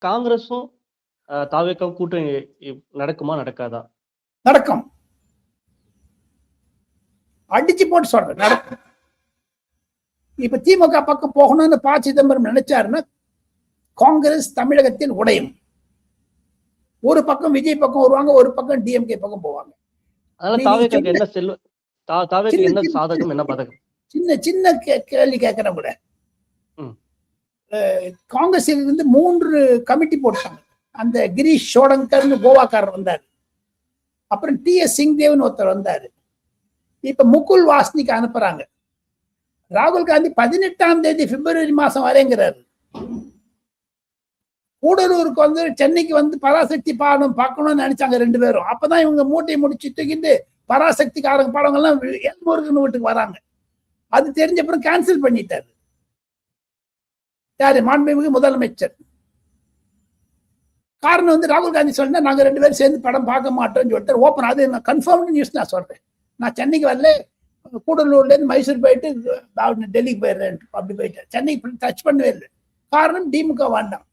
காங்கிரஸும் தாவேக்காவும் கூட்டணி நடக்குமா? நடக்காதா? நடக்கும். அடிச்சு போட்டு சொல்றேன், நடக்கும். இப்ப திமுக பக்கம் போகணும்னு ப. சிதம்பரம் நினைச்சாருன்னா காங்கிரஸ் தமிழகத்தில் உடையும். ஒரு பக்கம் விஜய் பக்கம் வருவாங்க, ஒரு பக்கம் டிஎம்கே பக்கம் போவாங்க. அதனால தாவேக்காக்கு என்ன தாவேக்கு என்ன சாதகம், என்ன பாதகம்? சின்ன சின்ன கேள்வி கேட்கிறேன் கூட. காங்கிரஸில் இருந்து 3 கமிட்டி போட்டாங்க. அந்த கிரீஷ் ஷோடங்கர்னு கோவாக்காரர் வந்தார். அப்புறம் டி.எஸ். சிங்தேவ்னு ஒருத்தர் வந்தாரு. இப்ப முகுல் வாஸ்னிக் அனுப்புறாங்க. ராகுல் காந்தி 18ஆம் தேதி பிப்ரவரி மாசம் வரேங்கிறாரு. கூடலூருக்கு வந்து சென்னைக்கு வந்து பராசக்தி பாடம் பார்க்கணும்னு நினைச்சாங்க 2 பேரும். அப்பதான் இவங்க மூட்டையை முடிச்சு தூக்கிட்டு பராசக்திக்காரங்க பாடங்கள்லாம் எல்முருகன் வீட்டுக்கு வராங்க. அது தெரிஞ்ச அப்புறம் கேன்சல் பண்ணிட்டாரு. யாரு? மாண்புமிகு முதலமைச்சர். காரணம் வந்து ராகுல் காந்தி சொன்னா நாங்க 2 பேரும் சேர்ந்து படம் பார்க்க மாட்டோம்னு சொல்லிட்டு ஓப்பன். அது கன்ஃபார்ம் நியூஸ் நான் சொல்றேன். நான் சென்னைக்கு வரல, கூடலூர்ல இருந்து மைசூர் போயிட்டு டெல்லிக்கு போயிடுறேன். அப்படி போயிட்டேன். சென்னைக்கு டச் பண்ணவே இல்லை. காரணம் திமுக வேண்டாம்.